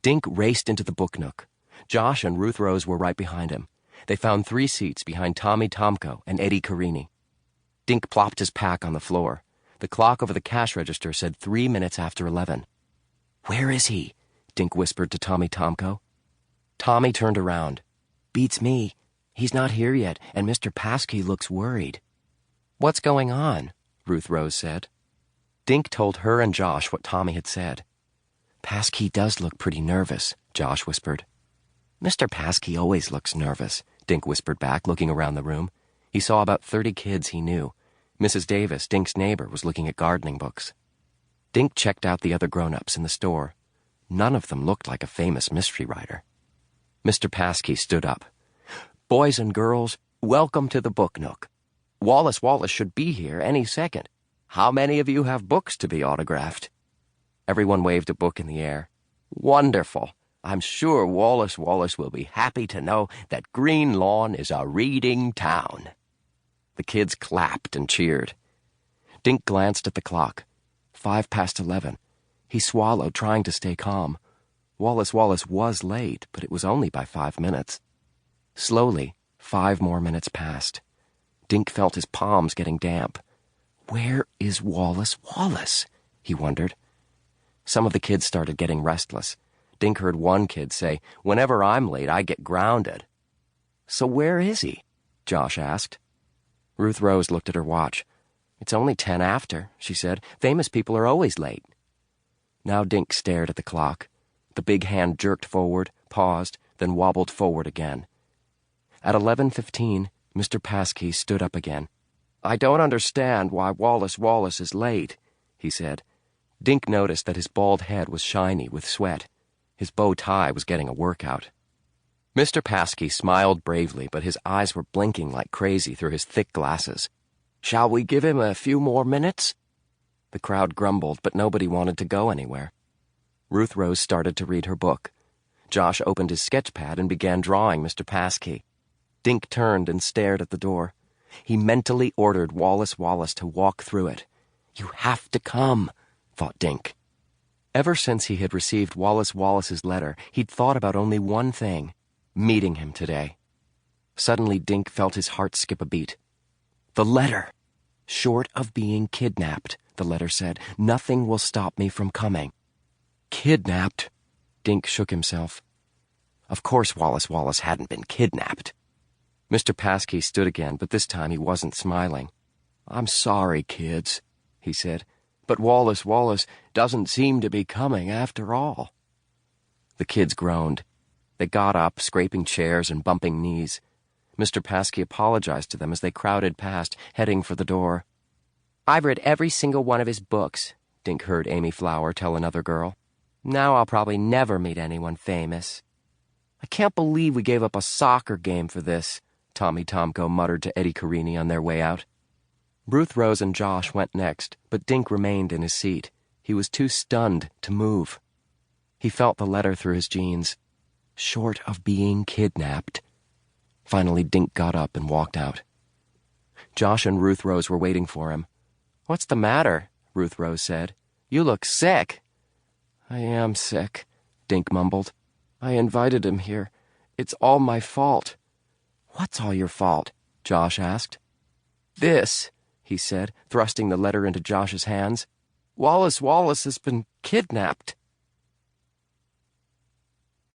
Dink raced into the book nook. Josh and Ruth Rose were right behind him. They found 3 seats behind Tommy Tomko and Eddie Carini. Dink plopped his pack on the floor. The clock over the cash register said 3 minutes after 11. "Where is he?" Dink whispered to Tommy Tomko. Tommy turned around. "Beats me. He's not here yet, and Mr. Paskey looks worried." "What's going on?" Ruth Rose said. Dink told her and Josh what Tommy had said. "Paskey does look pretty nervous," Josh whispered. "Mr. Paskey always looks nervous," Dink whispered back, looking around the room. He saw about 30 kids he knew. Mrs. Davis, Dink's neighbor, was looking at gardening books. Dink checked out the other grown-ups in the store. None of them looked like a famous mystery writer. Mr. Paskey stood up. "Boys and girls, welcome to the book nook. Wallis Wallace should be here any second. How many of you have books to be autographed?" Everyone waved a book in the air. "Wonderful. I'm sure Wallis Wallace will be happy to know that Green Lawn is a reading town." The kids clapped and cheered. Dink glanced at the clock. 11:05. He swallowed, trying to stay calm. Wallis Wallace was late, but it was only by 5 minutes. Slowly, 5 more minutes passed. Dink felt his palms getting damp. Where is Wallis Wallace? He wondered. Some of the kids started getting restless. Dink heard one kid say, "Whenever I'm late, I get grounded." "So where is he?" Josh asked. Ruth Rose looked at her watch. "It's only 10 after," she said. "Famous people are always late." Now Dink stared at the clock. The big hand jerked forward, paused, then wobbled forward again. At 11:15, Mr. Paskey stood up again. "I don't understand why Wallis Wallace is late," he said. Dink noticed that his bald head was shiny with sweat. His bow tie was getting a workout. Mr. Paskey smiled bravely, but his eyes were blinking like crazy through his thick glasses. "Shall we give him a few more minutes?" The crowd grumbled, but nobody wanted to go anywhere. Ruth Rose started to read her book. Josh opened his sketch pad and began drawing Mr. Paskey. Dink turned and stared at the door. He mentally ordered Wallis Wallace to walk through it. "You have to come," thought Dink. Ever since he had received Wallis Wallace's letter, he'd thought about only one thing: meeting him today. Suddenly, Dink felt his heart skip a beat. The letter! "Short of being kidnapped," the letter said. "Nothing will stop me from coming." Kidnapped? Dink shook himself. Of course Wallis Wallace hadn't been kidnapped. Mr. Paskey stood again, but this time he wasn't smiling. "I'm sorry, kids," he said, "but Wallis Wallace doesn't seem to be coming after all." The kids groaned. They got up, scraping chairs and bumping knees. Mr. Paskey apologized to them as they crowded past, heading for the door. "I've read every single one of his books," Dink heard Amy Flower tell another girl. "Now I'll probably never meet anyone famous." "I can't believe we gave up a soccer game for this," Tommy Tomko muttered to Eddie Carini on their way out. Ruth Rose and Josh went next, but Dink remained in his seat. He was too stunned to move. He felt the letter through his jeans. Short of being kidnapped. Finally, Dink got up and walked out. Josh and Ruth Rose were waiting for him. "What's the matter?" Ruth Rose said. "You look sick." "I am sick," Dink mumbled. "I invited him here. It's all my fault." "What's all your fault?" Josh asked. "This," he said, thrusting the letter into Josh's hands. "Wallis Wallace has been kidnapped."